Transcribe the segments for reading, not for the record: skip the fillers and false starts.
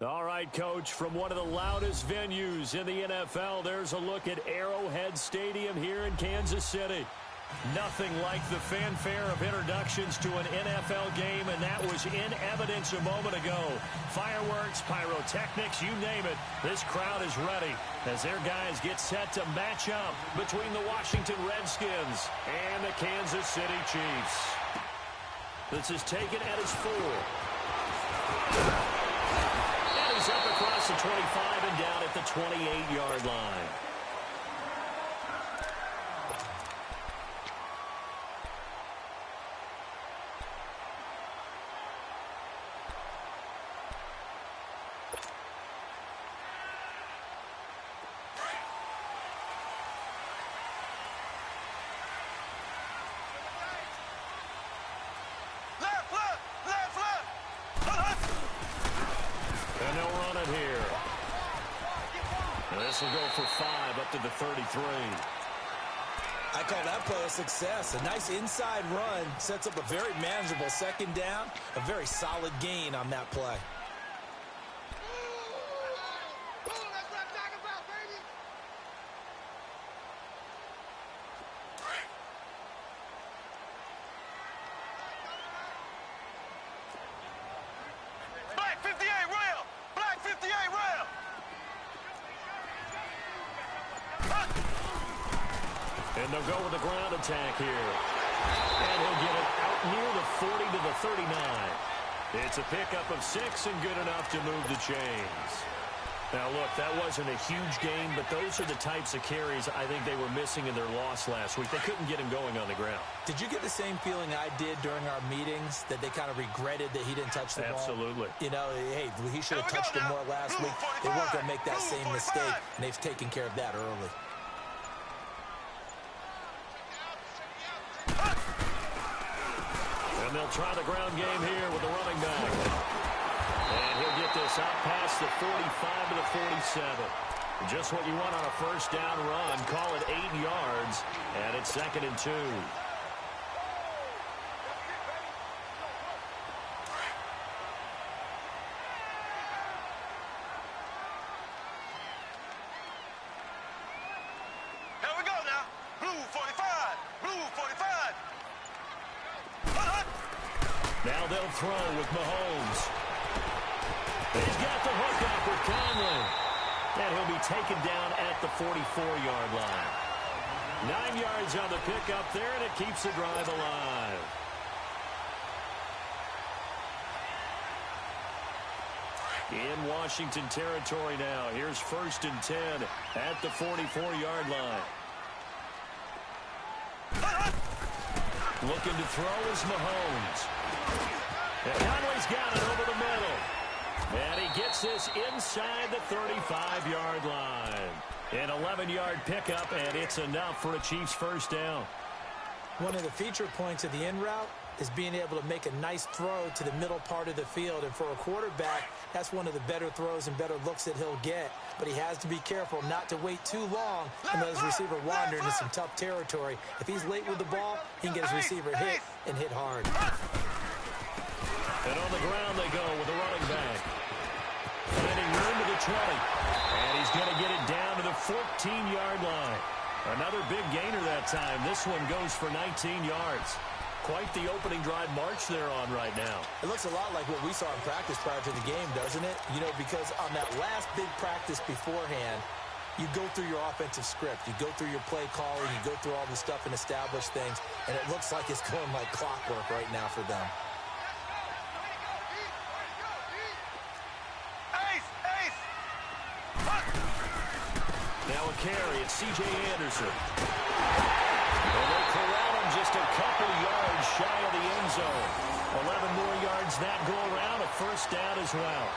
All right, Coach, from one of the loudest venues in the NFL, there's a look at Arrowhead Stadium here in Kansas City. Nothing like the fanfare of introductions to an NFL game, and that was in evidence a moment ago. Fireworks, pyrotechnics, you name it. This crowd is ready as their guys get set to match up between the Washington Redskins and the Kansas City Chiefs. This is taken at his 4. And he's up across the 25 and down at the 28-yard line. This will go for 5 up to the 33. I call that play a success. A nice inside run sets up a very manageable second down. A very solid gain on that play. And they'll go with the ground attack here. And he'll get it out near the 40 to the 39. It's a pickup of 6 and good enough to move the chains. Now, look, that wasn't a huge game, but those are the types of carries I think they were missing in their loss last week. They couldn't get him going on the ground. Did you get the same feeling I did during our meetings, that they kind of regretted that he didn't touch the ball? Absolutely. You know, hey, he should have touched it more last week. They weren't going to make that same mistake, and they've taken care of that early. And they'll try the ground game here with the running back. And he'll get this out past the 45 to the 47. Just what you want on a first down run. Call it 8 yards, and it's 2nd and 2. Here we go now. Blue 45. Blue 45. Now they'll throw with Mahomes. He's got the hook up with Conley. And he'll be taken down at the 44-yard line. 9 yards on the pickup there, and it keeps the drive alive. In Washington territory now. Here's 1st and 10 at the 44-yard line. Looking to throw is Mahomes. And Conley's got it over the middle. And he gets this inside the 35-yard line. An 11-yard pickup, and it's enough for a Chiefs first down. One of the feature points of the in route is being able to make a nice throw to the middle part of the field. And for a quarterback, that's one of the better throws and better looks that he'll get. But he has to be careful not to wait too long and let his receiver wander into some tough territory. If he's late with the ball, he can get his receiver hit and hit hard. And on the ground they go with the running back. Finding room to the 20. And he's going to get it down to the 14-yard line. Another big gainer that time. This one goes for 19 yards. Quite the opening drive march they're on right now. It looks a lot like what we saw in practice prior to the game, doesn't it? You know, because on that last big practice beforehand, you go through your offensive script. You go through your play calling. You go through all the stuff and establish things. And it looks like it's going like clockwork right now for them. Now a carry, it's C.J. Anderson. And they corral him just a couple yards shy of the end zone. 11 more yards that go around, a first down as well.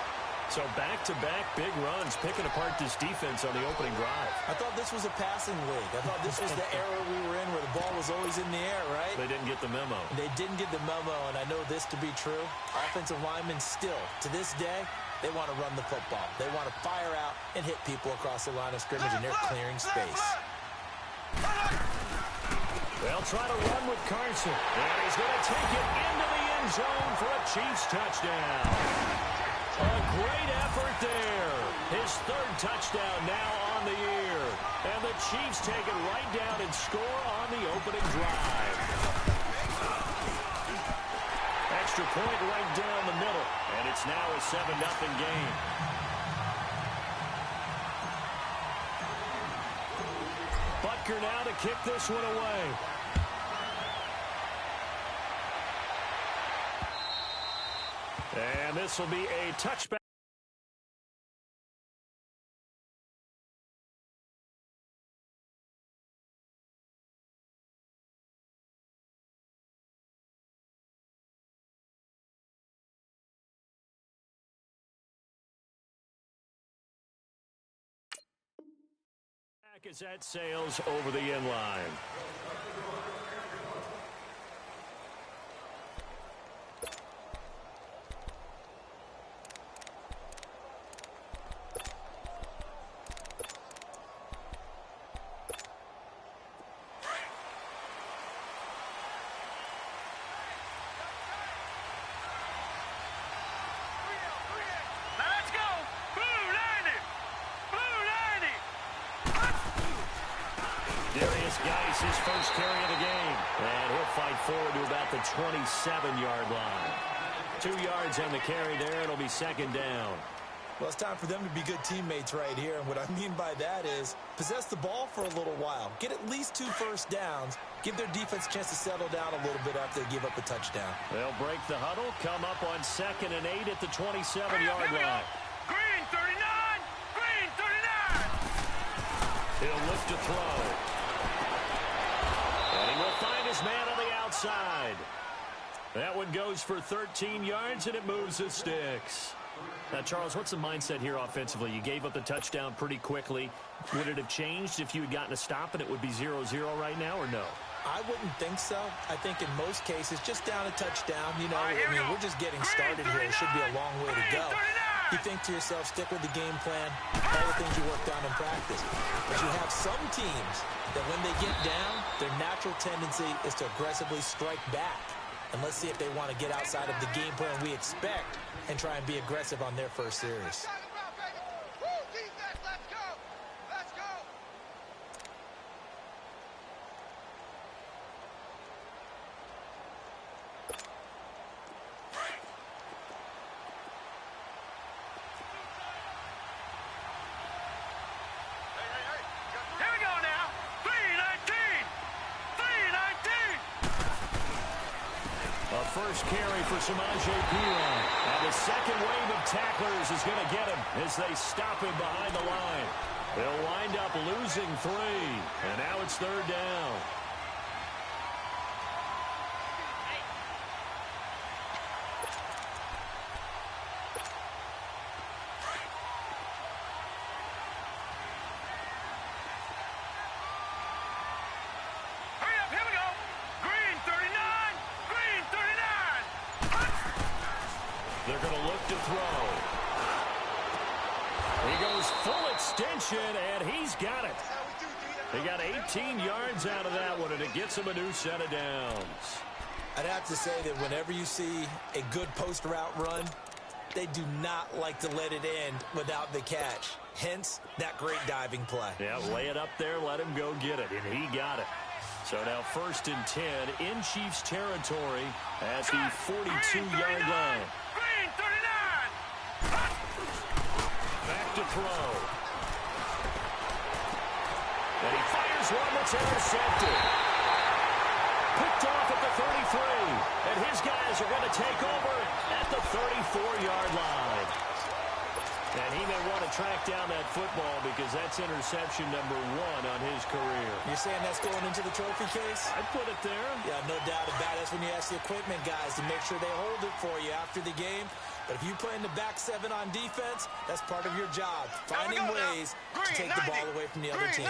So back-to-back big runs, picking apart this defense on the opening drive. I thought this was a passing league. I thought this was the era we were in where the ball was always in the air, right? They didn't get the memo. They didn't get the memo, and I know this to be true. Offensive linemen still, to this day, they want to run the football. They want to fire out and hit people across the line of scrimmage, and they're clearing space. They'll try to run with Carson. And he's going to take it into the end zone for a Chiefs touchdown. A great effort there. His third touchdown now on the year. And the Chiefs take it right down and score on the opening drive. Extra point right down the middle. And it's now a 7-0 game. Butker now to kick this one away. And this will be a touchback. As that sails over the end line. His first carry of the game. And he'll fight forward to about the 27-yard line. 2 yards on the carry there. It'll be second down. Well, it's time for them to be good teammates right here. And what I mean by that is possess the ball for a little while. Get at least 2 first downs. Give their defense a chance to settle down a little bit after they give up a touchdown. They'll break the huddle. Come up on 2nd and 8 at the 27-yard line. Green 39! Green 39! He'll look to throw. And he will find his man on the outside. That one goes for 13 yards, and it moves the sticks. Now, Charles, what's the mindset here offensively? You gave up the touchdown pretty quickly. Would it have changed if you had gotten a stop and it would be 0-0 right now, or no? I wouldn't think so. I think in most cases, just down a touchdown, you know, we're just getting started here. It should be a long way to go. You think to yourself, stick with the game plan, all the things you worked on in practice. But you have some teams that when they get down, their natural tendency is to aggressively strike back. And let's see if they want to get outside of the game plan we expect and try and be aggressive on their first series. First carry for Samaje Perine. And the second wave of tacklers is going to get him as they stop him behind the line. They'll wind up losing 3. And now it's 3rd down. They're going to look to throw. He goes full extension, and he's got it. He got 18 yards out of that one, and it gets him a new set of downs. I'd have to say that whenever you see a good post route run, they do not like to let it end without the catch. Hence, that great diving play. Yeah, lay it up there, let him go get it, and he got it. So now 1st and 10 in Chiefs territory at the 42-yard line. Back to throw. And he fires one that's intercepted. Picked off at the 33. And his guys are going to take over at the 34-yard line. And he may want to track down that football because that's interception number 1 on his career. You're saying that's going into the trophy case? I'd put it there. Yeah, no doubt about it. That's when you ask the equipment guys to make sure they hold it for you after the game. But if you play in the back 7 on defense, that's part of your job. Finding ways to take the ball away from the other team.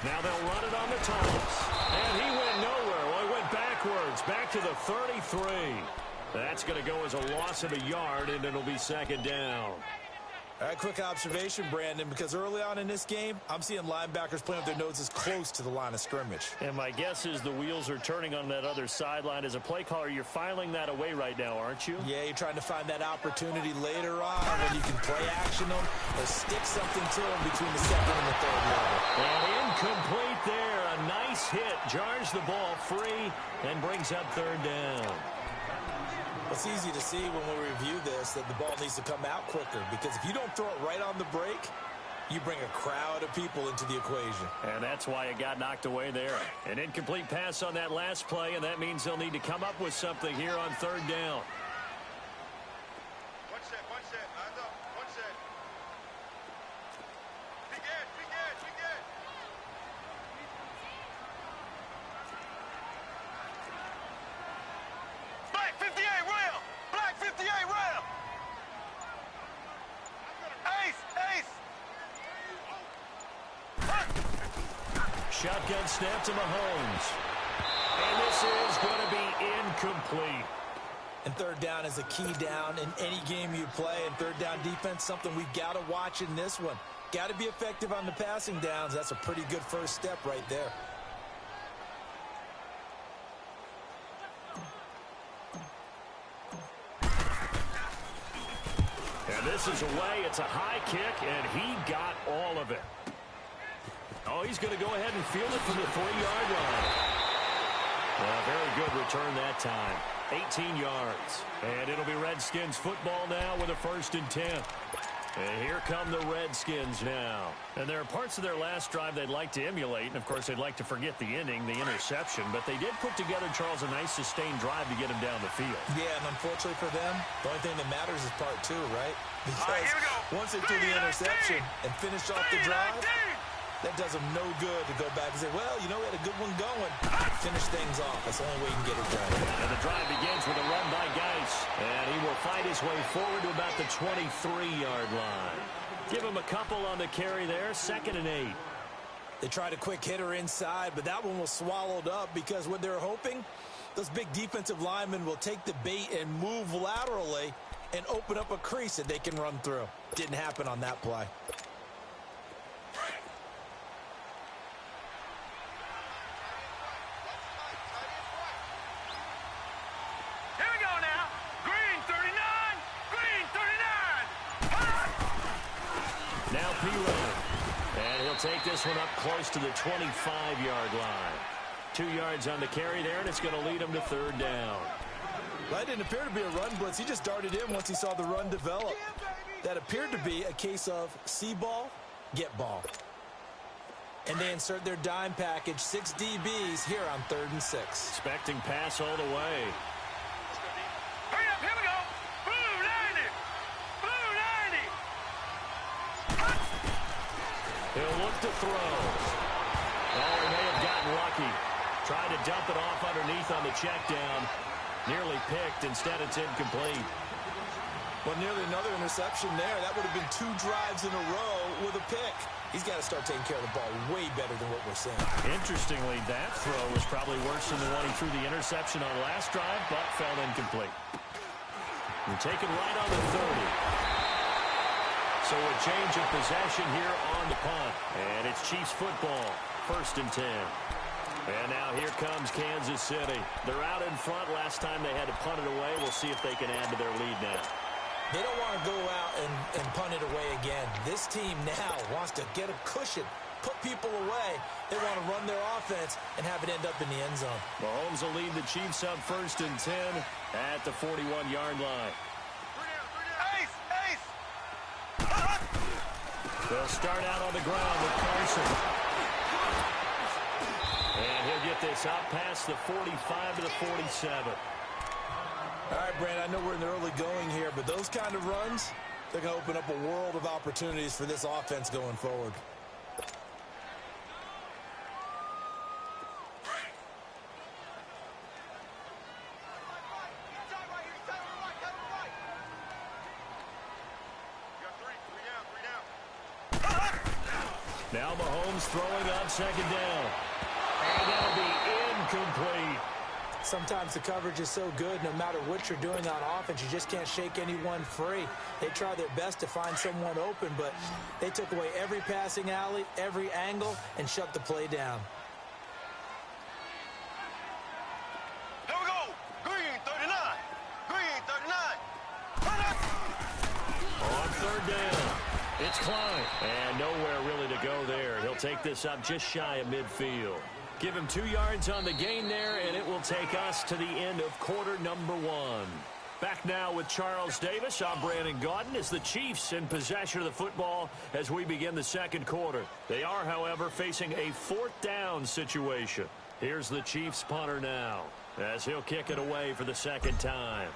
Now they'll run it on the toss. And he went nowhere. Well, he went backwards, back to the 33. That's going to go as a loss of a yard, and it'll be 2nd down. All right, quick observation, Brandon, because early on in this game, I'm seeing linebackers playing with their noses close to the line of scrimmage. And my guess is the wheels are turning on that other sideline. As a play caller, you're filing that away right now, aren't you? Yeah, you're trying to find that opportunity later on when you can play action them or stick something to them between the second and the third level. And incomplete there. A nice hit. Jars the ball free and brings up third down. It's easy to see when we review this that the ball needs to come out quicker, because if you don't throw it right on the break, you bring a crowd of people into the equation. And that's why it got knocked away there. An incomplete pass on that last play, and that means they'll need to come up with something here on third down. One set, eyes up, one set. Big edge, big edge, big edge. Black 58 rail, black 58 rail. Ace, ace. Shotgun snap to Mahomes. And this is going to be incomplete. And third down is a key down in any game you play. And third down defense, something we've got to watch in this one. Got to be effective on the passing downs. That's a pretty good first step right there. And this is away. It's a high kick, and he got all of it. Oh, he's going to go ahead and field it from the 3-yard line. Well, very good return that time. 18 yards. And it'll be Redskins football now with a 1st and 10. And here come the Redskins now. And there are parts of their last drive they'd like to emulate. And, of course, they'd like to forget the inning, the interception. But they did put together, Charles, a nice sustained drive to get him down the field. Yeah, and unfortunately for them, the only thing that matters is part 2, right? Because All right, here we go. once they threw the interception and finished off the drive, that does them no good to go back and say, well, you know, we had a good one going. Finish things off. That's the only way you can get it done. And the drive begins with a run by Geis. And he will fight his way forward to about the 23-yard line. Give him a couple on the carry there. 2nd and 8. They tried a quick hitter inside, but that one was swallowed up because what they're hoping, those big defensive linemen will take the bait and move laterally and open up a crease that they can run through. Didn't happen on that play. Here we go now. Green 39, green 39. Now Pirro. And he'll take this one up close to the 25-yard line. 2 yards on the carry there, and it's going to lead him to third down. Well, that didn't appear to be a run blitz. He just darted in once he saw the run develop. That appeared to be a case of see ball, get ball. And they insert their dime package, 6 DBs here on 3rd and 6. Expecting pass all the way. Hurry up, here we go. Blue 90, blue 90. He'll look to throw. Oh, he may have gotten lucky. Tried to dump it off underneath on the check down. Nearly picked. Instead, it's incomplete. Well, nearly another interception there. That would have been 2 drives in a row with a pick. He's got to start taking care of the ball way better than what we're seeing. Interestingly, that throw was probably worse than the one he threw the interception on last drive, but fell incomplete. We're taken right on the 30. So a change of possession here on the punt. And it's Chiefs football, 1st and 10. And now here comes Kansas City. They're out in front. Last time they had to punt it away. We'll see if they can add to their lead now. They don't want to go out and punt it away again. This team now wants to get a cushion, put people away. They want to run their offense and have it end up in the end zone. Mahomes will lead the Chiefs up 1st and 10 at the 41-yard line. Ace, ace. They'll start out on the ground with Carson. And he'll get this up past the 45 to the 47. All right, Brandon, I know we're in the early going here, but those kind of runs, they're going to open up a world of opportunities for this offense going forward. Now Mahomes throwing on 2nd down. And that'll be incomplete. Sometimes the coverage is so good, no matter what you're doing on offense, you just can't shake anyone free. They try their best to find someone open, but they took away every passing alley, every angle, and shut the play down. Here we go. Green 39. Green 39. Run it. On third down, it's Klein. And nowhere really to go there. He'll take this up just shy of midfield. Give him 2 yards on the gain there, and it will take us to the end of quarter number 1. Back now with Charles Davis. I'm Brandon Gaudin as the Chiefs in possession of the football as we begin the second quarter. They are, however, facing a 4th down situation. Here's the Chiefs punter now as he'll kick it away for the second time.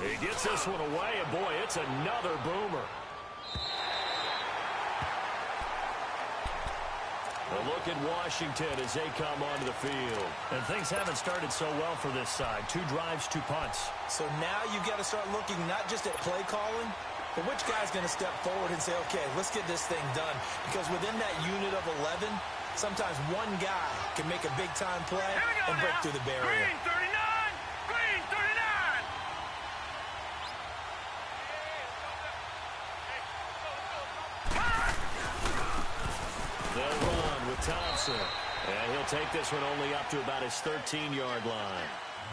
He gets this one away, and boy, it's another boomer. A look at Washington as they come onto the field. And things haven't started so well for this side. 2 drives, 2 punts. So now you've got to start looking not just at play calling, but which guy's going to step forward and say, okay, let's get this thing done. Because within that unit of 11, sometimes one guy can make a big-time play and break through the barrier. Green 39. Green 39. They'll run with Thompson. And he'll take this one only up to about his 13-yard line.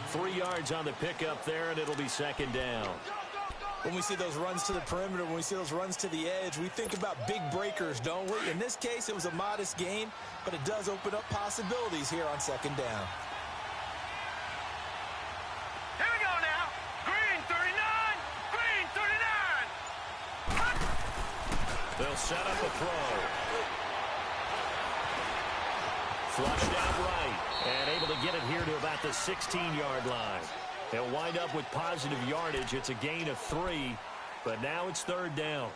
3 yards on the pickup there, and it'll be second down. When we see those runs to the perimeter, when we see those runs to the edge, we think about big breakers, don't we? In this case, it was a modest gain, but it does open up possibilities here on second down. Here we go now. Green 39. Green 39. They'll set up a throw. Flushed out right, and able to get it here to about the 16-yard line. They'll wind up with positive yardage. It's a gain of 3, but now it's third down.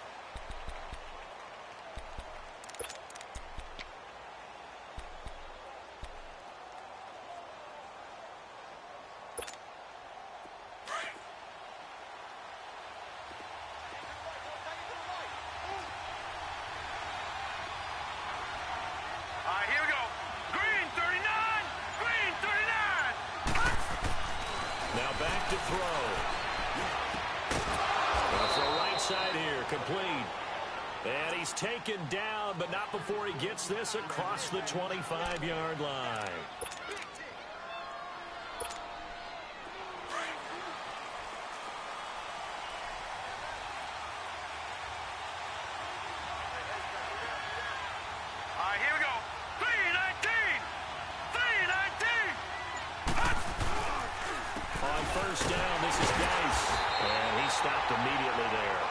All right, here we go. Green 39. Green 39. Now back to throw. Throw right side here, complete. And he's taken down, but not before he gets this across the 25-yard line. All right, here we go. 319. 319. On first down, this is Dice. And he stopped immediately there.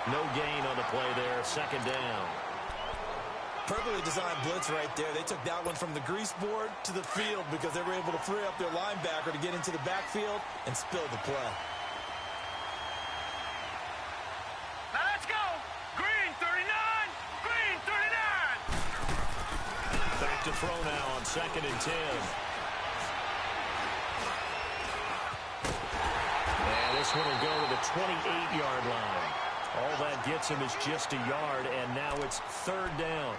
No gain on the play there. Second down. Perfectly designed blitz right there. They took that one from the grease board to the field because they were able to free up their linebacker to get into the backfield and spill the play. Now let's go. Green 39. Green 39. Back to throw now on second and 10. And this one will go to the 28-yard line. All that gets him is just a yard, and now it's third down.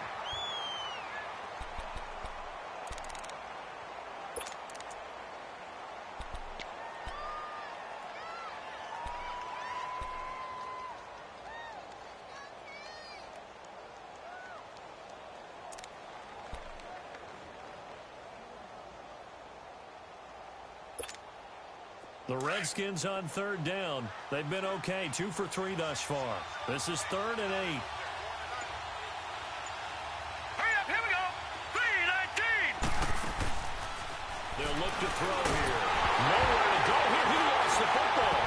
The Redskins on third down. They've been okay, 2 for 3 thus far. This is 3rd and 8. Hurry up, here we go. 319. They'll look to throw here. Nowhere to go here. He lost the football.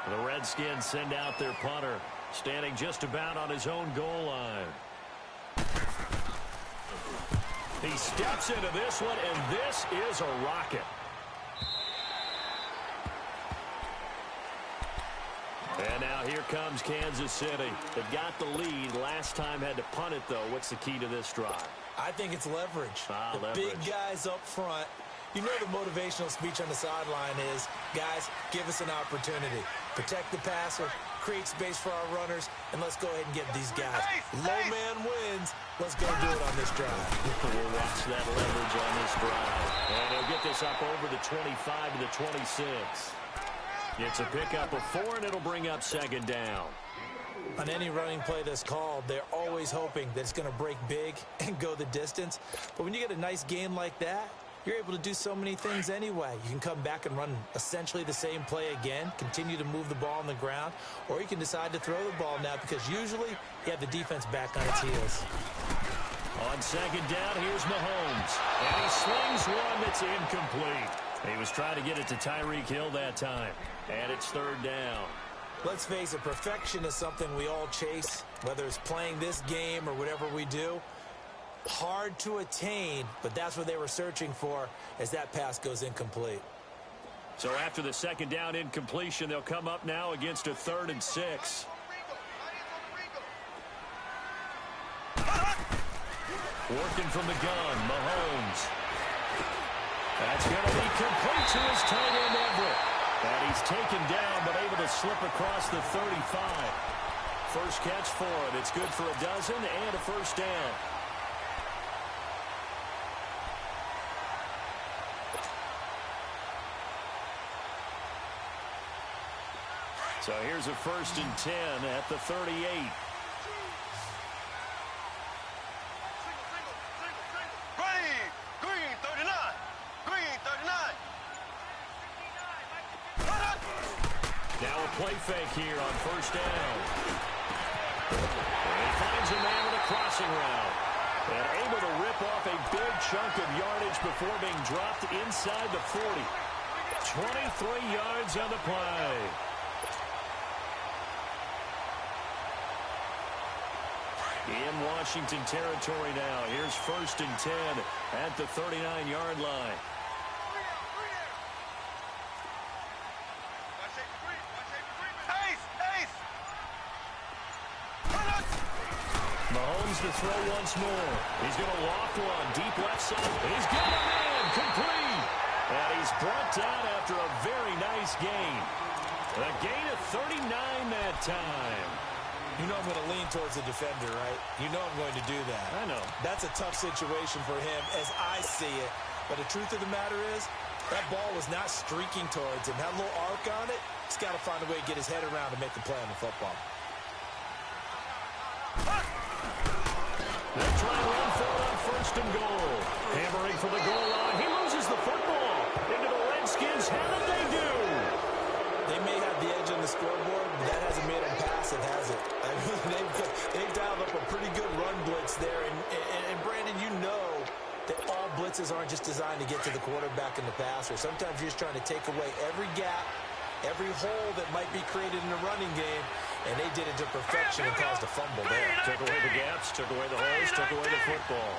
The Redskins send out their punter, standing just about on his own goal line. He steps into this one, and this is a rocket. And now here comes Kansas City. They got the lead. Last time had to punt it, though. What's the key to this drive? I think it's leverage. Leverage. Big guys up front You know the motivational speech on the sideline is, guys, give us an opportunity. Protect the passer, create space for our runners, and let's go ahead and get these guys. Low man wins. Let's go do it on this drive. We'll watch that leverage on this drive. And he'll get this up over the 25 to the 26. It's a pickup of 4, and it'll bring up second down. On any running play that's called, they're always hoping that it's going to break big and go the distance. But when you get a nice game like that, you're able to do so many things anyway. You can come back and run essentially the same play again, continue to move the ball on the ground, or you can decide to throw the ball now because usually you have the defense back on its heels. On second down, here's Mahomes. And he slings one that's incomplete. He was trying to get it to Tyreek Hill that time. And it's third down. Let's face it, perfection is something we all chase, whether it's playing this game or whatever we do. Hard to attain, but that's what they were searching for as that pass goes incomplete. So after the second down incompletion, they'll come up now against a 3rd and 6. Working from the gun, Mahomes. That's going to be complete to his tight end, Everett. And he's taken down, but able to slip across the 35. First catch for him. It's good for a dozen and a first down. So here's a 1st and 10 at the 38. Green 39. Green 39. Now a play fake here on first down. And he finds a man with a crossing route. And able to rip off a big chunk of yardage before being dropped inside the 40. 23 yards on the play. In Washington territory now. Here's 1st and 10 at the 39-yard line. Mahomes to throw once more. He's going to loft one. Deep left side. He's got a man. Complete. And he's brought down after a very nice gain. A gain of 39 that time. You know I'm going to lean towards the defender, right? You know I'm going to do that. I know. That's a tough situation for him as I see it. But the truth of the matter is, that ball was not streaking towards him. Had a little arc on it. He's got to find a way to get his head around to make the play on the football. They'll try and run for it on 1st and goal. Hammering for the goal line. He loses the football. Into the Redskins. How did they do? They may have the edge on the scoreboard, but that hasn't made them pass it, has it? I mean, they've dialed up a pretty good run blitz there. And Brandon, you know that all blitzes aren't just designed to get to the quarterback and the passer. Sometimes you're just trying to take away every gap, every hole that might be created in the running game, and they did it to perfection and caused a fumble there. Took away the gaps, took away the holes, took away the football.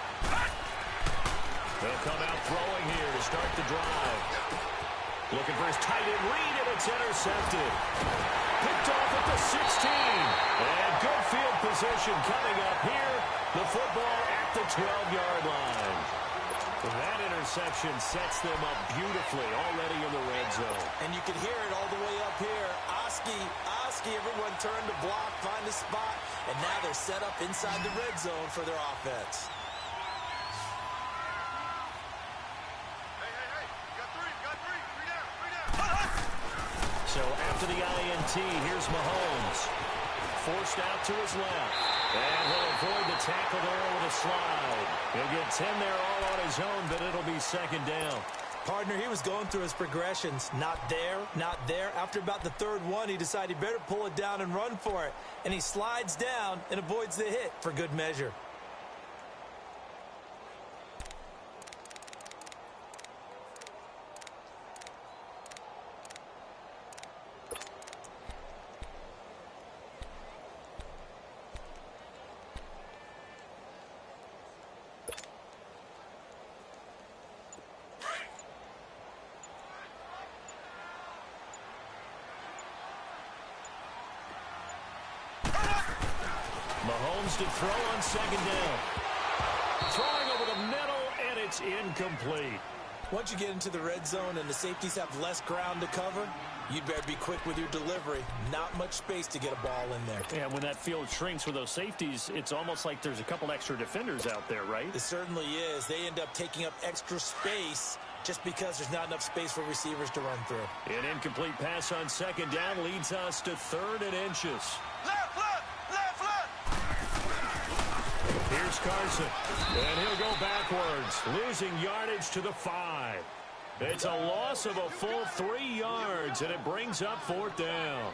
They'll come out throwing here to start the drive. Looking for his tight end read, and it's intercepted. Picked off at the 16. And good field position coming up here. The football at the 12-yard line. That interception sets them up beautifully already in the red zone. And you can hear it all the way up here. Oski, everyone turned to block, find a spot, and now they're set up inside the red zone for their offense. So after the INT, here's Mahomes. Forced out to his left. And he'll avoid the tackle there with a slide. He'll get 10 there all on his own, but it'll be second down. Partner, he was going through his progressions. Not there, not there. After about the 3rd one, he decided he better pull it down and run for it. And he slides down and avoids the hit for good measure. Mahomes to throw on second down. Throwing over the middle, and it's incomplete. Once you get into the red zone and the safeties have less ground to cover, you'd better be quick with your delivery. Not much space to get a ball in there. Yeah, when that field shrinks with those safeties, it's almost like there's a couple extra defenders out there, right? It certainly is. They end up taking up extra space just because there's not enough space for receivers to run through. An incomplete pass on second down leads us to 3rd and inches. Left, left, left, left. Here's Carson, and he'll go backwards, losing yardage to the 5. It's a loss of a full 3 yards, and it brings up 4th down.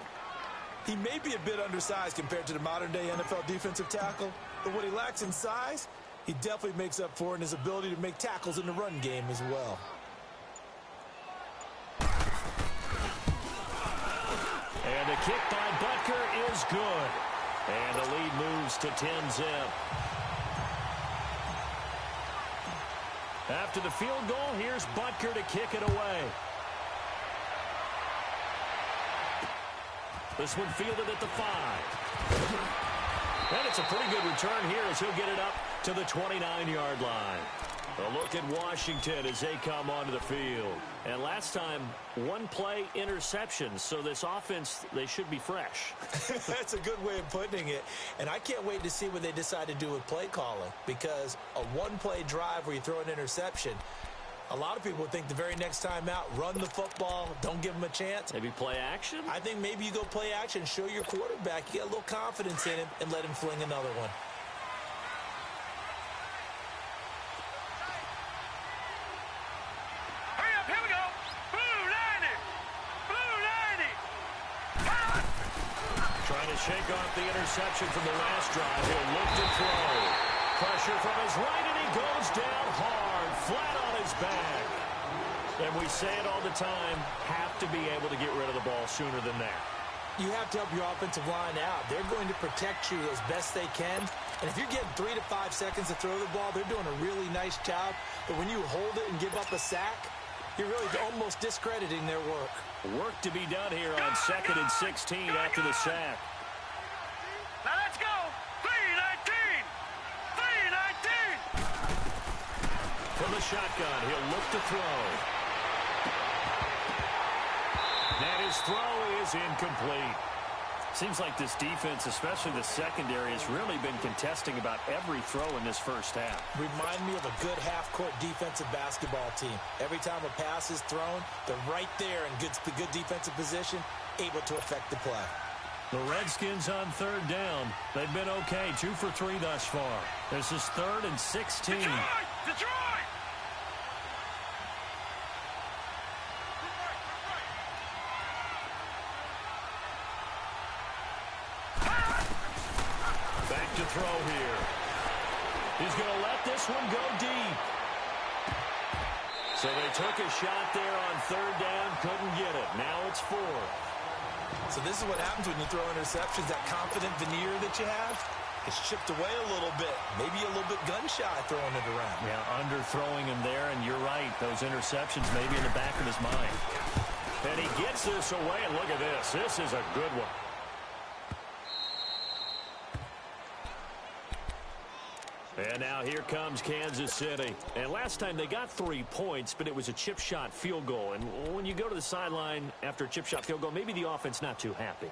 He may be a bit undersized compared to the modern-day NFL defensive tackle, but what he lacks in size, he definitely makes up for in his ability to make tackles in the run game as well. And the kick by Butker is good. And the lead moves to 10-zip. After the field goal, here's Butker to kick it away. This one fielded at the 5. And it's a pretty good return here as he'll get it up to the 29-yard line. A look at Washington as they come onto the field. And last time, 1-play interception. So this offense, they should be fresh. That's a good way of putting it. And I can't wait to see what they decide to do with play calling. Because a 1-play drive where you throw an interception, a lot of people think the very next time out, run the football, don't give them a chance. Maybe play action? I think maybe you go play action, show your quarterback, you get a little confidence in him, and let him fling another one. Hurry up, here we go. Blue 90. Blue 90. Trying to shake off the interception from the last drive. He'll look to throw. Pressure from his right, and he goes down hard, flat on his back. And we say it all the time, have to be able to get rid of the ball sooner than that. You have to help your offensive line out. They're going to protect you as best they can. And if you're getting 3 to 5 seconds to throw the ball, they're doing a really nice job. But when you hold it and give up a sack, you're really almost discrediting their work. Work to be done here on 2nd and 16 after the sack. Now let's go. 3-19. 3-19. From the shotgun, he'll look to throw. And his throw is incomplete. Seems like this defense, especially the secondary, has really been contesting about every throw in this first half. Remind me of a good half-court defensive basketball team. Every time a pass is thrown, they're right there in good defensive position, able to affect the play. The Redskins on 3rd down. They've been okay, 2 for 3 thus far. This is 3rd and 16. Detroit! Detroit! Back to throw here. He's going to let this one go deep. So they took a shot there on 3rd down, couldn't get it. Now it's 4. So this is what happens when you throw interceptions. That confident veneer that you have, it's chipped away a little bit. Maybe a little bit gun-shy throwing it around. Yeah, underthrowing him there, and you're right. Those interceptions may be in the back of his mind. And he gets this away, and look at this. This is a good one. And now here comes Kansas City. And last time they got 3 points, but it was a chip shot field goal. And when you go to the sideline after a chip shot field goal, maybe the offense not too happy.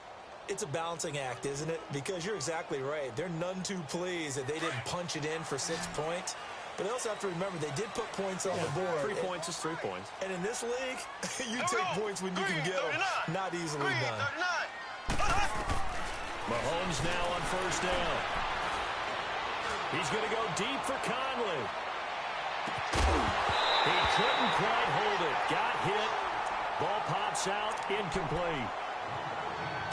It's a balancing act, isn't it? Because you're exactly right. They're none too pleased that they didn't punch it in for 6 points. But they also have to remember they did put points on the board. 3 points is 3 points. And in this league, you take points when you can get them. Not easily done. 39. Mahomes now on 1st down. He's going to go deep for Conley. He couldn't quite hold it. Got hit. Ball pops out. Incomplete.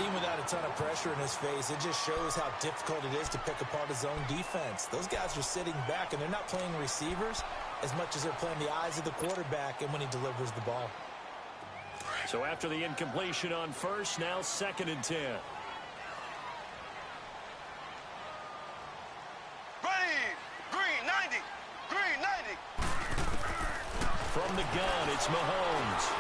Even without a ton of pressure in his face, it just shows how difficult it is to pick apart his own defense. Those guys are sitting back, and they're not playing receivers as much as they're playing the eyes of the quarterback and when he delivers the ball. So after the incompletion on 1st, now 2nd and 10. From the gun, it's Mahomes.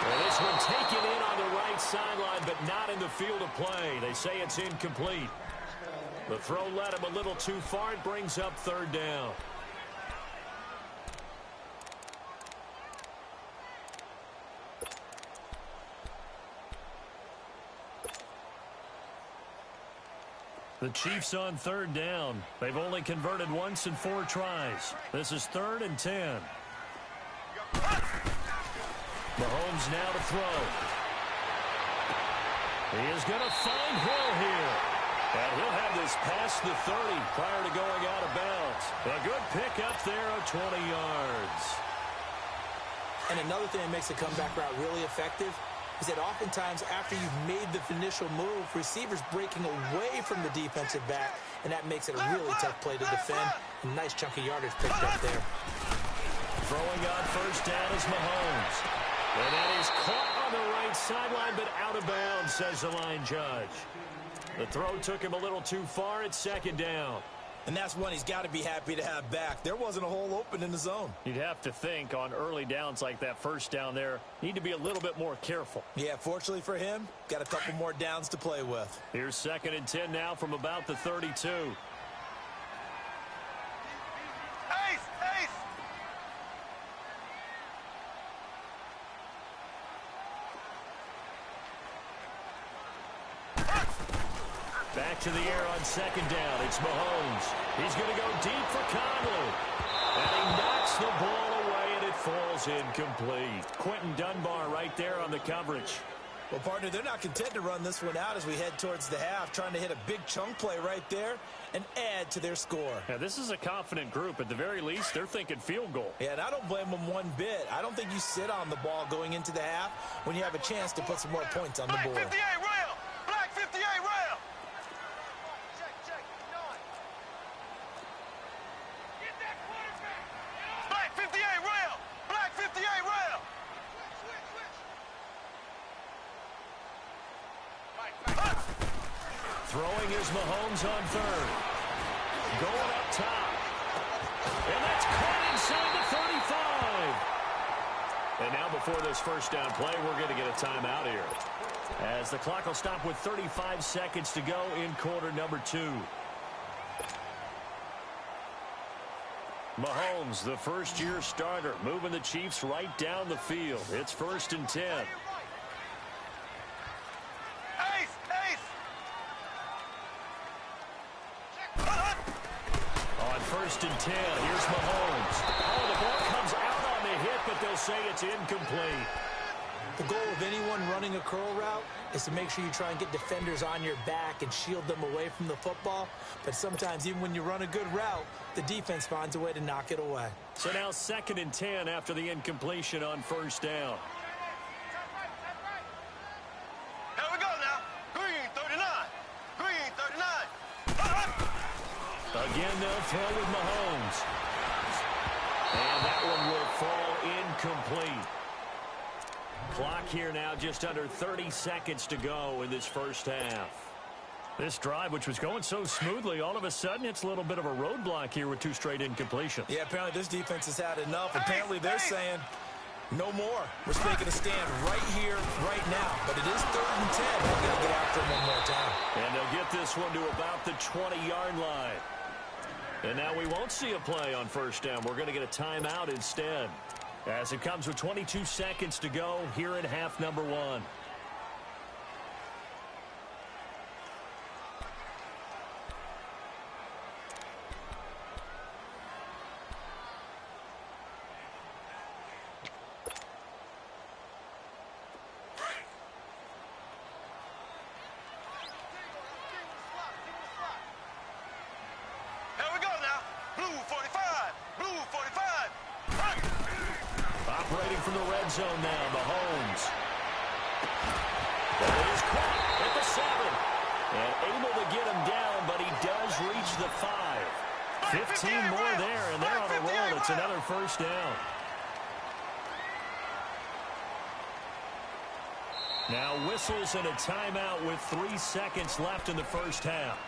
And this one taken in on the right sideline, but not in the field of play. They say it's incomplete. The throw led him a little too far. It brings up 3rd down. The Chiefs on third down. They've only converted once in 4 tries. This is 3rd and 10. Mahomes now to throw. He is going to find Hill here. And he'll have this past the 30 prior to going out of bounds. A good pick up there of 20 yards. And another thing that makes the comeback route really effective is that oftentimes after you've made the initial move, receivers breaking away from the defensive back, and that makes it a really tough play to defend. A nice chunk of yardage picked up there. Throwing on first down is Mahomes. And that is caught on the right sideline, but out of bounds, says the line judge. The throw took him a little too far at 2nd down. And that's one he's got to be happy to have back. There wasn't a hole open in the zone. You'd have to think on early downs like that first down there, need to be a little bit more careful. Yeah, fortunately for him, got a couple more downs to play with. Here's 2nd and 10 now from about the 32. Ace! Ace! Back to the air on 2nd down. It's Mahomes. He's going to go deep for Conley. And he knocks the ball away, and it falls incomplete. Quentin Dunbar right there on the coverage. Well, partner, they're not content to run this one out as we head towards the half, trying to hit a big chunk play right there and add to their score. Yeah, this is a confident group. At the very least, they're thinking field goal. Yeah, and I don't blame them one bit. I don't think you sit on the ball going into the half when you have a chance to put some more points on the board. Black 58 rail! Black 58 rail! Black 58 rail! Black 58 rail! Throwing is Mahomes on 3rd. Going up top. And that's caught inside the 35. And now before this first down play, we're going to get a timeout here, as the clock will stop with 35 seconds to go in quarter number 2. Mahomes, the first-year starter, moving the Chiefs right down the field. It's 1st and 10. Ace! Ace! On 1st and 10, here's Mahomes. Oh, the ball comes out on the hit, but they'll say it's incomplete. The goal of anyone running a curl route is to make sure you try and get defenders on your back and shield them away from the football. But sometimes, even when you run a good route, the defense finds a way to knock it away. So now 2nd and 10 after the incompletion on 1st down. Here we go now. Green 39. Green 39. Again, they'll throw with Mahomes. And that one will fall incomplete. Clock here now just under 30 seconds to go in this first half. This drive, which was going so smoothly, all of a sudden it's a little bit of a roadblock here with 2 straight incompletions. Yeah, apparently this defense has had enough. Apparently they're saying no more. We're making a stand right here, right now. But it is 3rd and 10. We're going to get after him one more time. And they'll get this one to about the 20-yard line. And now we won't see a play on 1st down. We're going to get a timeout instead, as it comes with 22 seconds to go here in half number 1. Here we go now. Blue 45. Blue 45. Operating from the red zone now, Mahomes. That is caught at the 7. And able to get him down, but he does reach the 5. 15 more there, and they're on a roll. It's another first down. Now whistles and a timeout with 3 seconds left in the first half.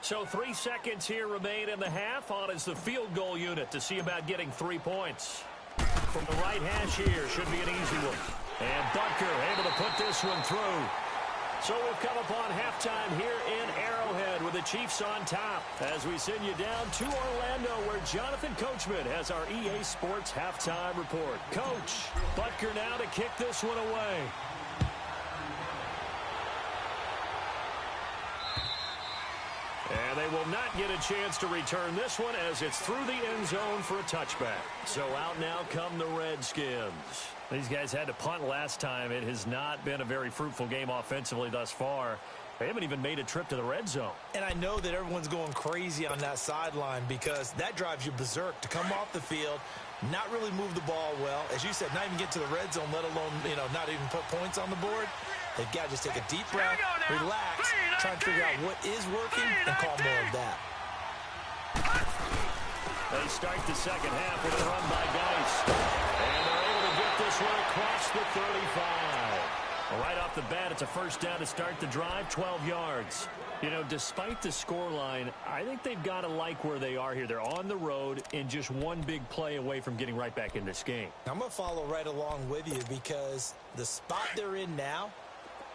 So 3 seconds here remain in the half. On is the field goal unit to see about getting 3 points. From the right hash here, should be an easy one. And Butker able to put this one through. So we've come upon halftime here in Arrowhead with the Chiefs on top, as we send you down to Orlando, where Jonathan Coachman has our EA Sports halftime report. Coach, Butker now to kick this one away. And they will not get a chance to return this one as it's through the end zone for a touchback. So out now come the Redskins. These guys had to punt last time. It has not been a very fruitful game offensively thus far. They haven't even made a trip to the red zone. And I know that everyone's going crazy on that sideline because that drives you berserk to come off the field, not really move the ball well. As you said, not even get to the red zone, let alone, not even put points on the board. They've got to just take a deep breath, relax, try and figure out what is working, and call more of that. They start the second half with a run by Geis. And they're able to get this one across the 35. Well, right off the bat, it's a first down to start the drive, 12 yards. Despite the scoreline, I think they've got to like where they are here. They're on the road and just one big play away from getting right back in this game. I'm going to follow right along with you because the spot they're in now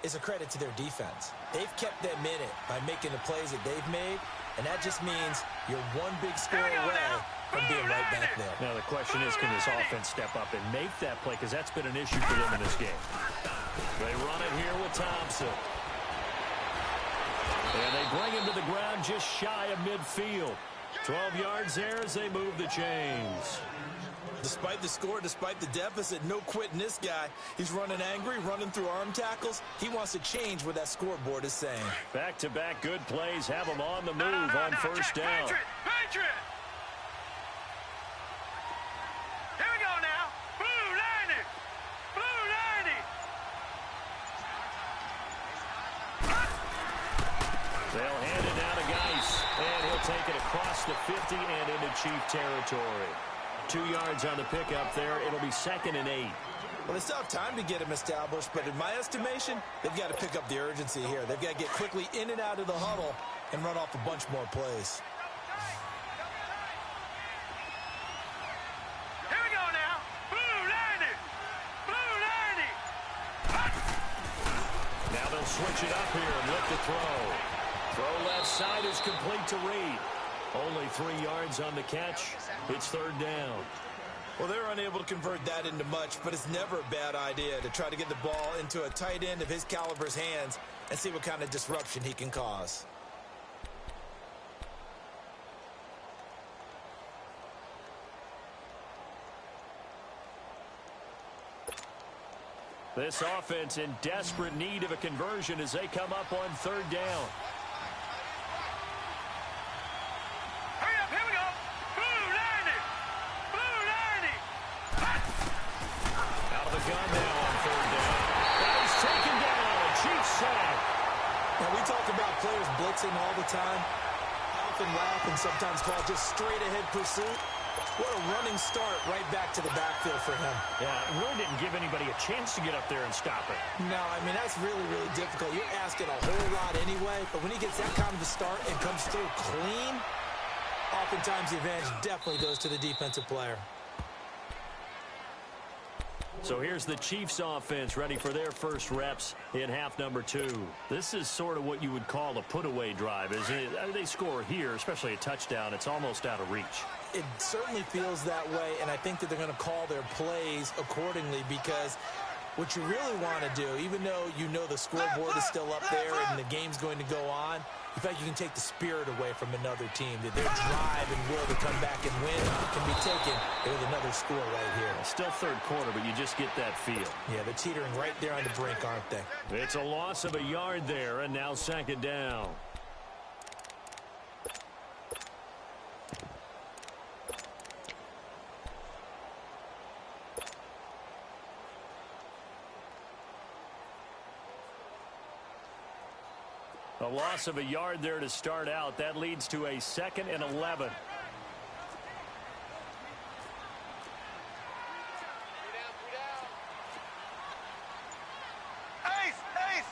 is a credit to their defense. They've kept them in it by making the plays that they've made, and that just means you're one big score away from being right back there. Now, the question is, can this offense step up and make that play? Because that's been an issue for them in this game. They run it here with Thompson. And they bring him to the ground just shy of midfield. 12 yards there as they move the chains. Despite the score, despite the deficit, no quitting this guy. He's running angry, running through arm tackles. He wants to change what that scoreboard is saying. Back-to-back good plays have him on the move on first down. Patriot! Here we go now. Blue 90! Blue 90! They'll hand it now to Geis. And he'll take it across the 50 and into Chief territory. 2 yards on the pickup there. It'll be 2nd and 8. Well, they still have time to get him established, but in my estimation, they've got to pick up the urgency here. They've got to get quickly in and out of the huddle and run off a bunch more plays. Here we go now. Blue 90! Blue 90! Now they'll switch it up here and look to throw. Throw left side is complete to Reed. Only 3 yards on the catch. It's 3rd down. Well, they're unable to convert that into much, but it's never a bad idea to try to get the ball into a tight end of his caliber's hands and see what kind of disruption he can cause. This offense in desperate need of a conversion as they come up on 3rd down. Hurry up, here we go. Blue 90! Blue 90! Out of the gun now on 3rd down. That is taken down. Chief sack. Now, we talk about players blitzing all the time. I often laugh and sometimes call it just straight ahead pursuit. What a running start right back to the backfield for him. Yeah, it really didn't give anybody a chance to get up there and stop it. No, I mean, that's really, really difficult. You're asking a whole lot anyway, but when he gets that kind of a start and comes through clean, oftentimes the advantage definitely goes to the defensive player. So here's the Chiefs offense ready for their first reps in half number 2. This is sort of what you would call a put-away drive, isn't it? They score here, especially a touchdown. It's almost out of reach. It certainly feels that way, and I think that they're going to call their plays accordingly because what you really want to do, even though you know the scoreboard is still up there and the game's going to go on, in fact, you can take the spirit away from another team. That their drive and will to come back and win can be taken with another score right here. Still 3rd quarter, but you just get that feel. Yeah, they're teetering right there on the brink, aren't they? It's a loss of a yard there, and now 2nd down. A loss of a yard there to start out. That leads to a 2nd and 11. Ace! Ace!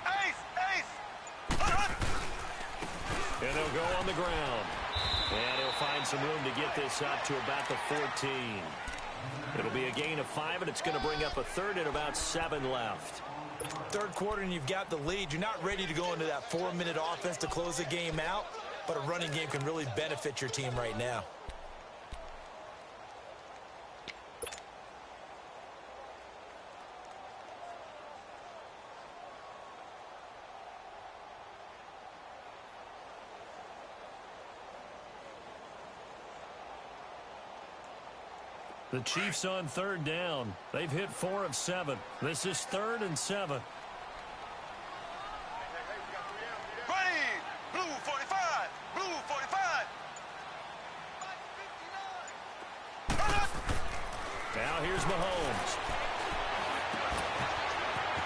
Ace! Ace! And they'll go on the ground. And he'll find some room to get this up to about the 14. It'll be a gain of 5, and it's going to bring up a 3rd and about 7 left. 3rd quarter and you've got the lead. You're not ready to go into that 4-minute offense to close the game out, but a running game can really benefit your team right now. The Chiefs on third down. They've hit 4 of 7. This is 3rd and 7. Ready! Blue 45! Blue 45! Now here's Mahomes.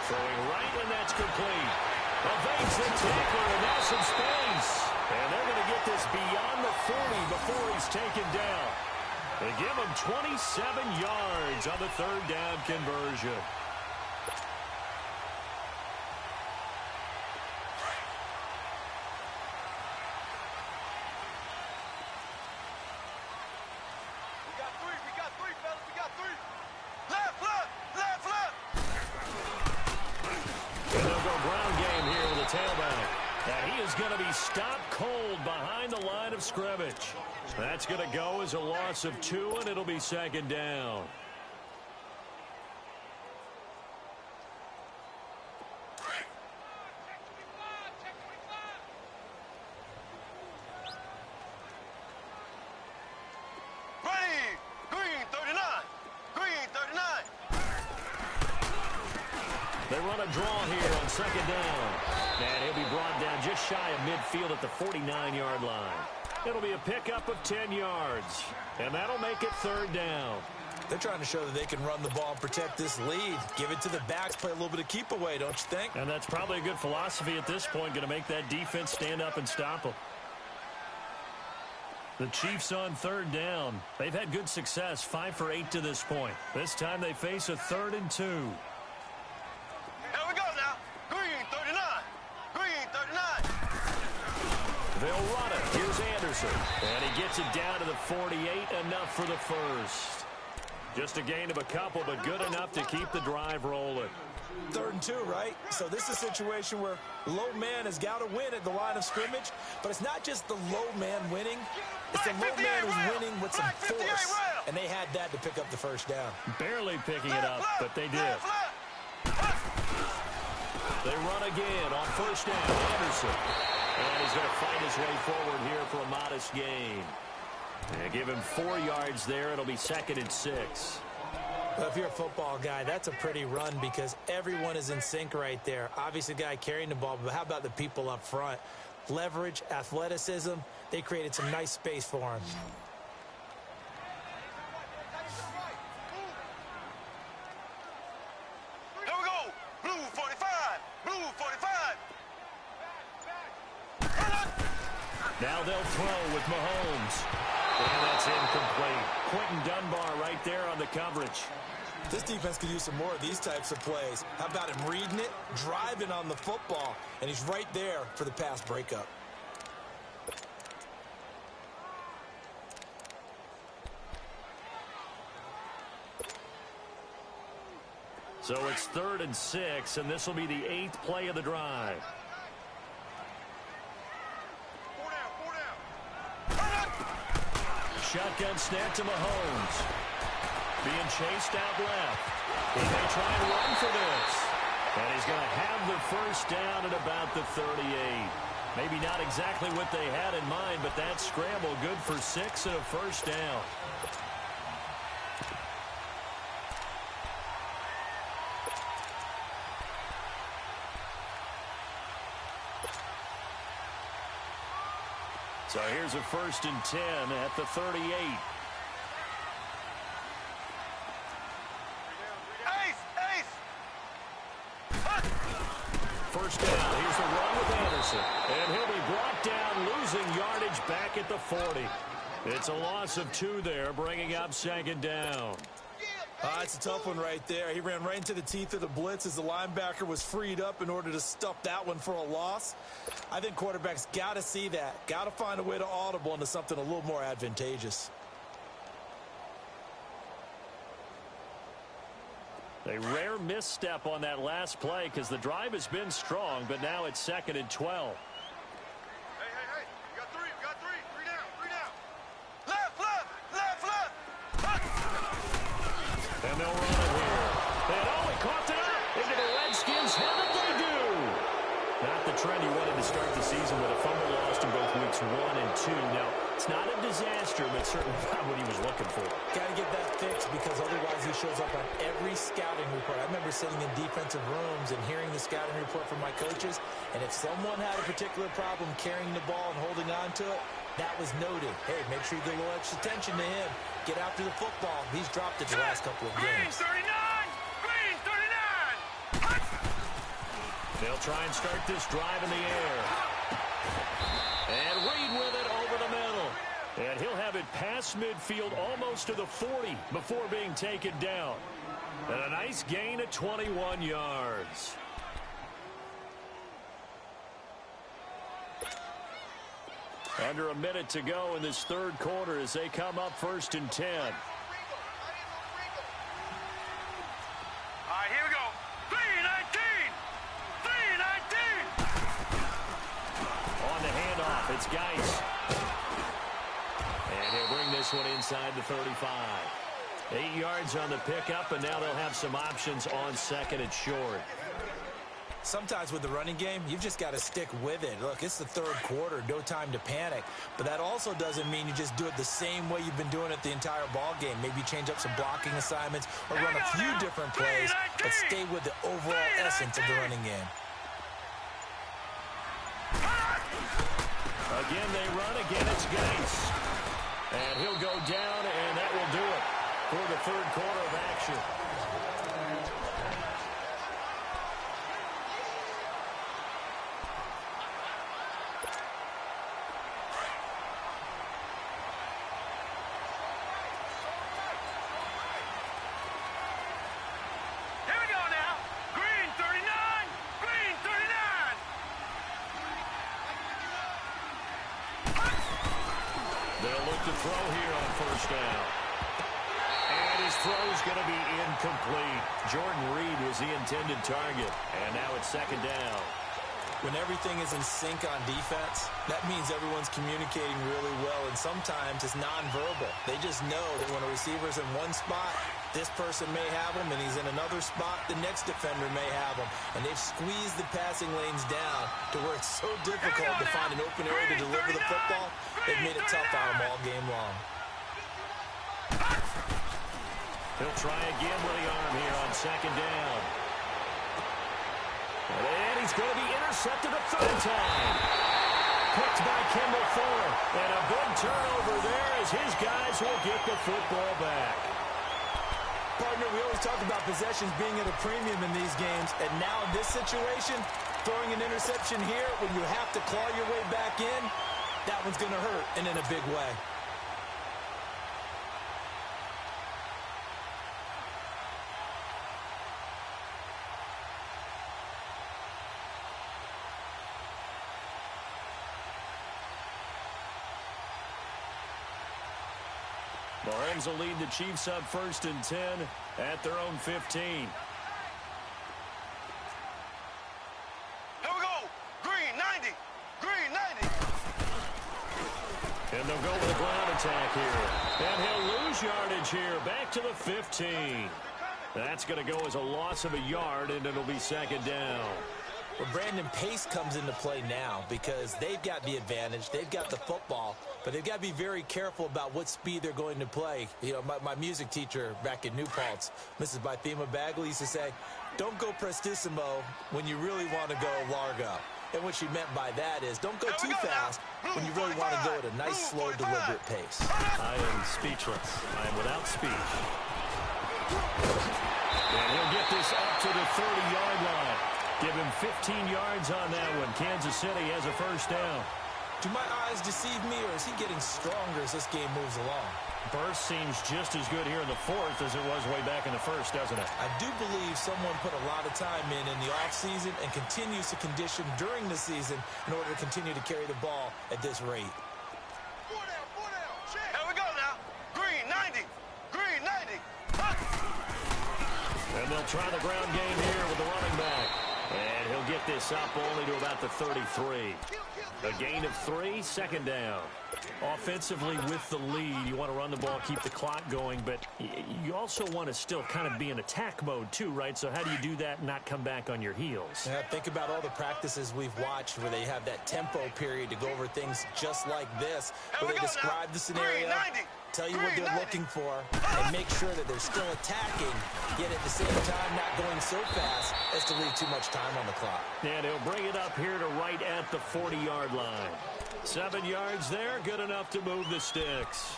Throwing right, and that's complete. Evades the tackler, and now some space. And they're going to get this beyond the 40 before he's taken down. They give him 27 yards on the 3rd down conversion. We got three, fellas. We got three. Left, left, left, left. And they'll go ground game here with a tailback. And he is going to be stopped cold behind the line of scrimmage. That's going to go as a loss of 2, and it'll be 2nd down. Ready! Green 39! Green 39! They run a draw here on 2nd down. And he'll be brought down just shy of midfield at the 49-yard line. It'll be a pickup of 10 yards. And that'll make it 3rd down. They're trying to show that they can run the ball and protect this lead. Give it to the backs, play a little bit of keep away, don't you think? And that's probably a good philosophy at this point, going to make that defense stand up and stop them. The Chiefs on 3rd down. They've had good success, 5 for 8 to this point. This time they face a 3rd and 2. Here we go now. Green 39! Green 39! They'll run it. Here's Anderson. And he gets it down to the 48, enough for the first. Just a gain of a couple, but good enough to keep the drive rolling. 3rd and 2, right? So this is a situation where low man has got to win at the line of scrimmage, but it's not just the low man winning. It's the low man who's winning with some force, and they had that to pick up the 1st down. Barely picking it up, but they did. They run again on 1st down. Anderson. And he's going to fight his way forward here for a modest gain. And give him 4 yards there. It'll be 2nd and 6. Well, if you're a football guy, that's a pretty run because everyone is in sync right there. Obviously, the guy carrying the ball, but how about the people up front? Leverage, athleticism, they created some nice space for him. Here we go. Blue 45! Blue 45! Now they'll throw with Mahomes. And that's incomplete. Quentin Dunbar right there on the coverage. This defense could use some more of these types of plays. How about him reading it, driving on the football, and he's right there for the pass breakup. So it's 3rd and 6, and this will be the 8th play of the drive. Four down. Shotgun snap to Mahomes. Being chased out left. He may try and run for this. And he's going to have the 1st down at about the 38. Maybe not exactly what they had in mind, but that scramble good for 6 and a 1st down. So here's a 1st and 10 at the 38. First down. Here's the run with Anderson. And he'll be brought down, losing yardage back at the 40. It's a loss of 2 there, bringing up 2nd down. It's a tough one right there. He ran right into the teeth of the blitz as the linebacker was freed up in order to stuff that one for a loss. I think quarterbacks got to see that. Got to find a way to audible into something a little more advantageous. A rare misstep on that last play because the drive has been strong, but now it's 2nd and 12. Hey. We got three. Three down. Left. And they'll run it here. They had only caught it up into the Redskins' head, and they do. Not the trend you wanted to start the season with a fumble lost in both weeks 1 and 2. Now, it's not a disaster, but certainly not what he was looking for. Got to get that fixed because otherwise he shows up on every scouting report. I remember sitting in defensive rooms and hearing the scouting report from my coaches, and if someone had a particular problem carrying the ball and holding on to it, that was noted. Hey, make sure you get a little extra attention to him. Get after the football. He's dropped it the last couple of games. Green 39! Green 39! They'll try and start this drive in the air. And Reed with it over the middle. And he'll have it past midfield almost to the 40 before being taken down. And a nice gain of 21 yards. Under a minute to go in this third quarter as they come up 1st and 10. All right, here we go. 3-19! 3-19! On the handoff, it's Geis. And he'll bring this one inside the 35. 8 yards on the pickup, and now they'll have some options on 2nd and short. Sometimes with the running game, you've just got to stick with it. Look, it's the third quarter, no time to panic. But that also doesn't mean you just do it the same way you've been doing it the entire ball game. Maybe change up some blocking assignments or run a few different plays, but stay with the overall essence of the running game. Again, they run. Again, it's Geis. And he'll go down, and that will do it for the third quarter of action. Throw here on 1st down. And his throw's going to be incomplete. Jordan Reed was the intended target. And now it's 2nd down. When everything is in sync on defense, that means everyone's communicating really well, and sometimes it's nonverbal. They just know that when a receiver's in one spot, this person may have him, and he's in another spot, the next defender may have him. And they've squeezed the passing lanes down to where it's so difficult to find an open area to deliver the football. They've made it tough on him all game long. He'll try again with the arm here on 2nd down. And he's going to be intercepted a 3rd time. Picked by Kendall Fuller. And a big turnover there as his guys will get the football back. Partner, we always talk about possessions being at a premium in these games. And now in this situation, throwing an interception here when you have to claw your way back in, that one's going to hurt, and in a big way. Mahomes will lead the Chiefs up 1st and 10 at their own 15. Here we go. Green 90. Green 90. And they'll go with a ground attack here. And he'll lose yardage here. Back to the 15. That's going to go as a loss of a yard, and it'll be 2nd down. Well, Brandon, pace comes into play now because they've got the advantage. They've got the football, but they've got to be very careful about what speed they're going to play. You know, my music teacher back in New Paltz, Mrs. Bythema Bagley, used to say, don't go prestissimo when you really want to go largo. And what she meant by that is don't go too fast when you really want to go at a nice, slow, deliberate pace. I am speechless. I am without speech. And he'll get this up to the 30-yard line. Give him 15 yards on that one. Kansas City has a 1st down. Do my eyes deceive me, or is he getting stronger as this game moves along? Burst seems just as good here in the 4th as it was way back in the 1st, doesn't it? I do believe someone put a lot of time in the offseason and continues to condition during the season in order to continue to carry the ball at this rate. 4 down, 4 down. Here we go now. Green 90. Green 90. And they'll try the ground game here with the running back. And he'll get get this up only to about the 33. A gain of 3, second down. Offensively with the lead, you want to run the ball, keep the clock going, but you also want to still kind of be in attack mode too, right? So how do you do that and not come back on your heels? Yeah, think about all the practices we've watched where they have that tempo period to go over things just like this, where they describe the scenario, tell you what they're looking for, and make sure that they're still attacking, yet at the same time not going so fast as to leave too much time on the clock. And he'll bring it up here to right at the 40-yard line. 7 yards there, good enough to move the sticks.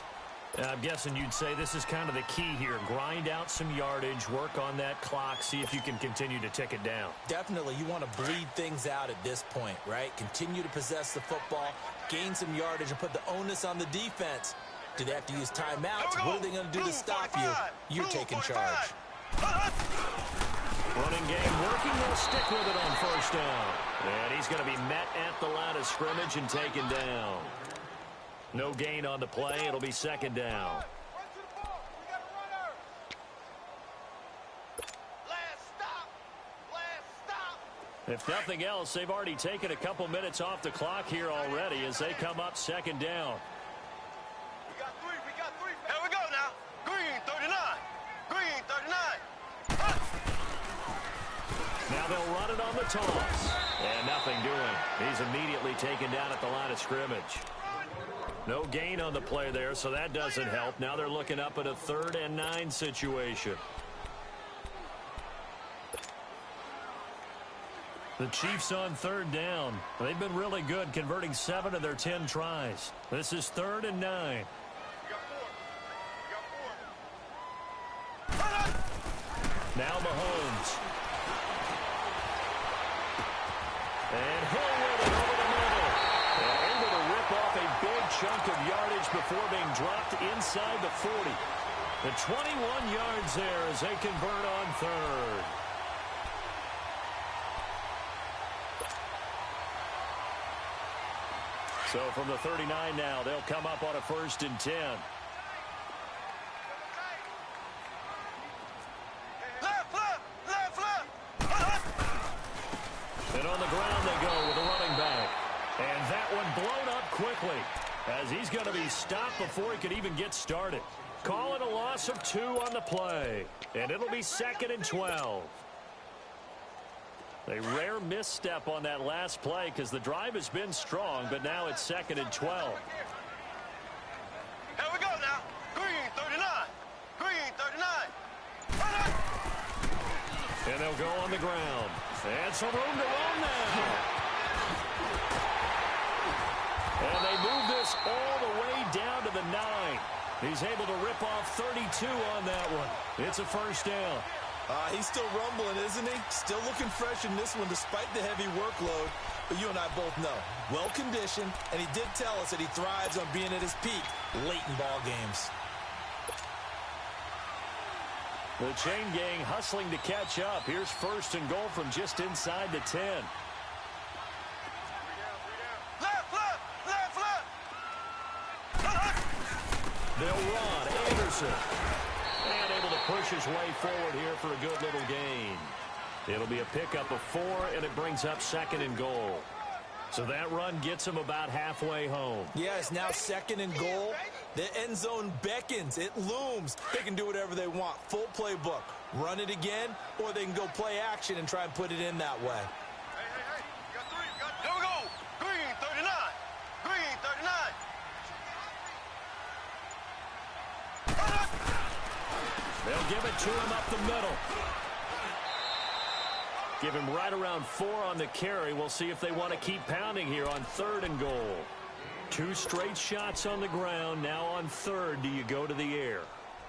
I'm guessing you'd say this is kind of the key here. Grind out some yardage, work on that clock, see if you can continue to tick it down. Definitely, you want to bleed things out at this point, right? Continue to possess the football, gain some yardage, and put the onus on the defense. Do they have to use timeouts? What are they going to do to stop you? You're taking charge. Running game working. They'll stick with it on first down. And he's going to be met at the line of scrimmage and taken down. No gain on the play. It'll be second down. If nothing else, they've already taken a couple minutes off the clock here already as they come up second down. We got three. Here we go now. Green 39. Green 39. Now they'll run it on the toss. And nothing doing. He's immediately taken down at the line of scrimmage. No gain on the play there, so that doesn't help. Now they're looking up at a 3rd and 9 situation. The Chiefs on 3rd down. They've been really good, converting 7 of their 10 tries. This is 3rd and 9. Now Mahomes. And Hill with it over the middle. Able to rip off a big chunk of yardage before being dropped inside the 40. The 21 yards there as they convert on 3rd. So from the 39 now, they'll come up on a 1st and 10. And on the ground they go with a running back. And that one blown up quickly as he's going to be stopped before he could even get started. Call it a loss of 2 on the play. And it'll be 2nd and 12. A rare misstep on that last play because the drive has been strong, but now it's 2nd and 12. Here we go now. Green 39. Green 39. And they'll go on the ground. And some room to run now. And they move this all the way down to the 9. He's able to rip off 32 on that one. It's a 1st down. He's still rumbling, isn't he? Still looking fresh in this one despite the heavy workload. But you and I both know, well-conditioned, and he did tell us that he thrives on being at his peak late in ball games. The chain gang hustling to catch up. Here's 1st and goal from just inside the 10. They'll run. Anderson. And able to push his way forward here for a good little gain. It'll be a pickup of 4, and it brings up 2nd and goal. So that run gets him about halfway home. Yeah, it's now 2nd and goal. The end zone beckons. It looms. They can do whatever they want. Full playbook. Run it again, or they can go play action and try and put it in that way. Hey. You got 3. Here we go. Green 39. Green 39. They'll give it to him up the middle. Give him right around 4 on the carry. We'll see if they want to keep pounding here on 3rd and goal. 2 straight shots on the ground. Now on 3rd, do you go to the air?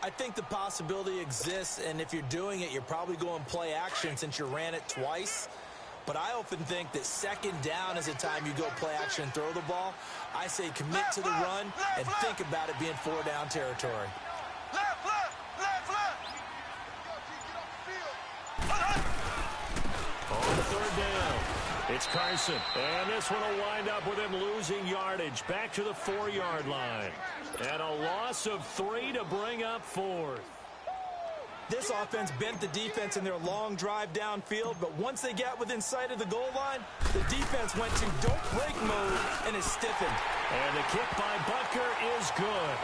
I think the possibility exists, and if you're doing it, you're probably going play action since you ran it twice. But I often think that 2nd down is the time you go play action and throw the ball. I say commit to the run and think about it being 4-down territory. On the 3rd down, it's Carson. And this one will wind up with him losing yardage back to the 4-yard line. And a loss of 3 to bring up 4th. This offense bent the defense in their long drive downfield, but once they got within sight of the goal line, the defense went to don't break mode and is stiffened. And the kick by Butker is good.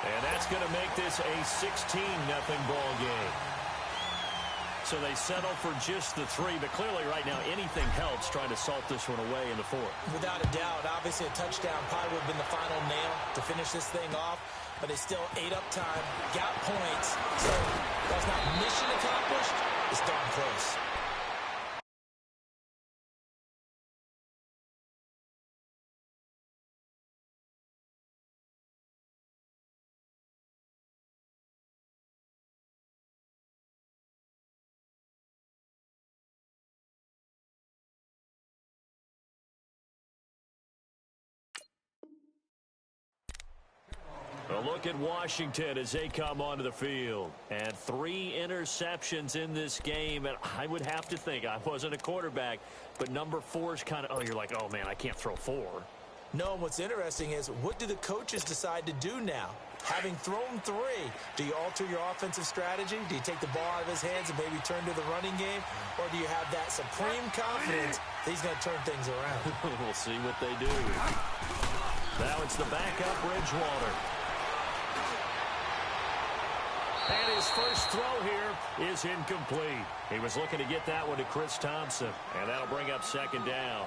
And that's going to make this a 16-0 ball game. So they settle for just the 3, but clearly right now anything helps trying to salt this one away in the 4th. Without a doubt, obviously a touchdown probably would have been the final nail to finish this thing off, but they still ate up time, got points, so that's not mission accomplished. It's darn close. A look at Washington as they come onto the field. And 3 interceptions in this game. And I would have to think, I wasn't a quarterback, but number 4 is kind of, oh, you're like, oh, man, I can't throw 4. No, what's interesting is what do the coaches decide to do now? Having thrown 3, do you alter your offensive strategy? Do you take the ball out of his hands and maybe turn to the running game? Or do you have that supreme confidence that he's going to turn things around? We'll see what they do. Now it's the backup Bridgewater. And his first throw here is incomplete. He was looking to get that one to Chris Thompson, and that'll bring up 2nd down.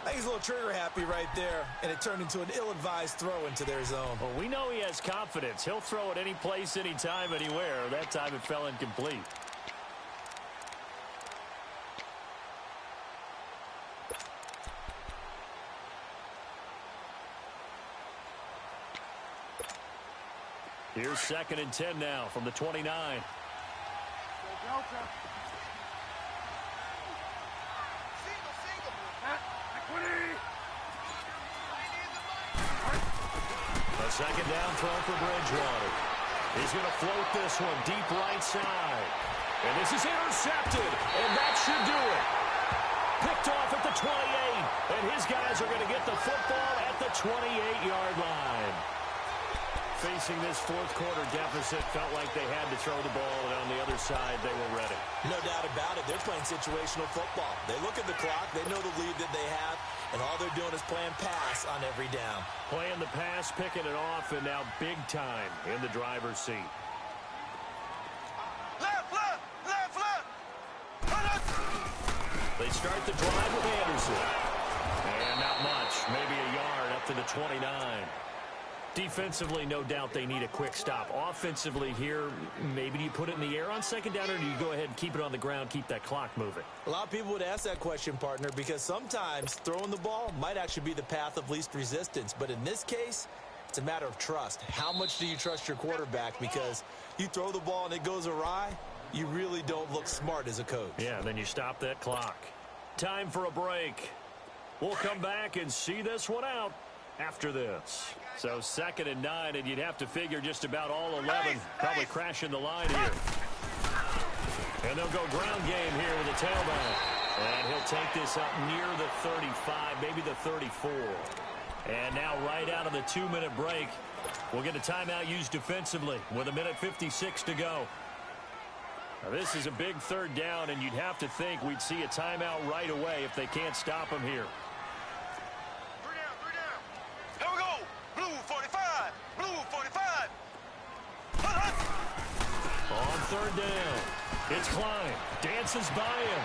I think he's a little trigger happy right there, and it turned into an ill-advised throw into their zone. Well, we know he has confidence. He'll throw it any place, anytime, anywhere. That time it fell incomplete. Here's 2nd and 10 now from the 29. A 2nd down throw for Bridgewater. He's going to float this one deep right side. And this is intercepted, and that should do it. Picked off at the 28, and his guys are going to get the football at the 28-yard line. Facing this 4th quarter deficit, felt like they had to throw the ball, and on the other side, they were ready. No doubt about it. They're playing situational football. They look at the clock. They know the lead that they have, and all they're doing is playing pass on every down. Playing the pass, picking it off, and now big time in the driver's seat. Left, left, left, left. They start the drive with Anderson. And not much, maybe a yard up to the 29. Defensively, no doubt they need a quick stop. Offensively here, maybe do you put it in the air on 2nd down, or do you go ahead and keep it on the ground, keep that clock moving? A lot of people would ask that question, partner, because sometimes throwing the ball might actually be the path of least resistance. But in this case, it's a matter of trust. How much do you trust your quarterback? Because you throw the ball and it goes awry, you really don't look smart as a coach. Yeah, then you stop that clock. Time for a break. We'll come back and see this one out after this. So 2nd and 9, and you'd have to figure just about all 11 probably crashing the line here. And they'll go ground game here with a tailback. And he'll take this up near the 35, maybe the 34. And now right out of the 2-minute break, we'll get a timeout used defensively with 1:56 to go. Now this is a big 3rd down, and you'd have to think we'd see a timeout right away if they can't stop him here. 3 down. Here we go. Blue 45. Blue 45. On 3rd down, it's Klein. Dances by him.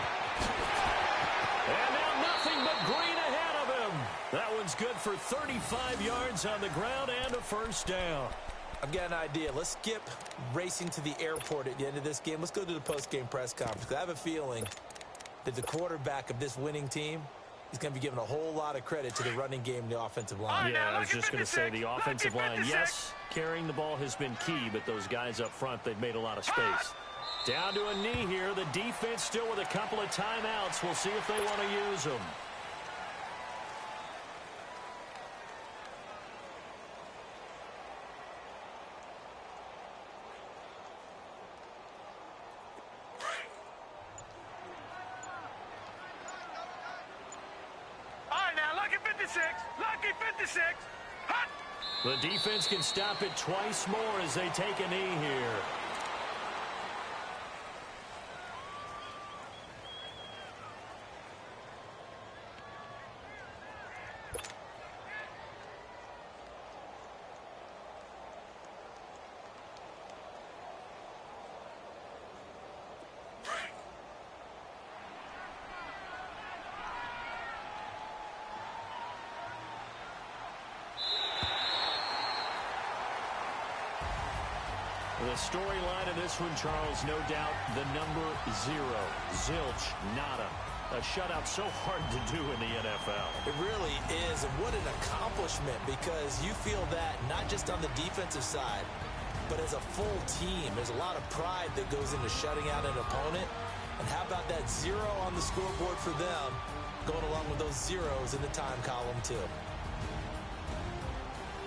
And now nothing but green ahead of him. That one's good for 35 yards on the ground and a 1st down. I've got an idea. Let's skip racing to the airport at the end of this game. Let's go to the post-game press conference. I have a feeling that the quarterback of this winning team is going to be given a whole lot of credit to the running game and the offensive line. Yeah, I was just going to say the offensive line. Yes, carrying the ball has been key, but those guys up front, they've made a lot of space. Down to a knee here. The defense still with a couple of timeouts. We'll see if they want to use them. Lucky 56. Hot. The defense can stop it twice more as they take a knee here. The storyline in this one, Charles, no doubt the number 0. Zilch, nada. A shutout so hard to do in the NFL. It really is, and what an accomplishment, because you feel that not just on the defensive side, but as a full team. There's a lot of pride that goes into shutting out an opponent. And how about that 0 on the scoreboard for them, going along with those zeros in the time column, too.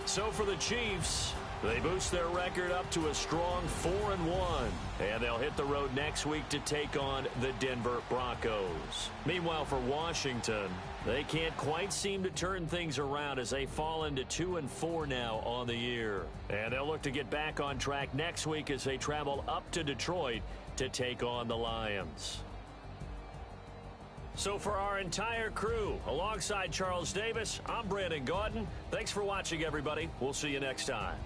So for the Chiefs, they boost their record up to a strong 4-1. And they'll hit the road next week to take on the Denver Broncos. Meanwhile, for Washington, they can't quite seem to turn things around as they fall into 2-4 now on the year. And they'll look to get back on track next week as they travel up to Detroit to take on the Lions. So for our entire crew, alongside Charles Davis, I'm Brandon Gaudin. Thanks for watching, everybody. We'll see you next time.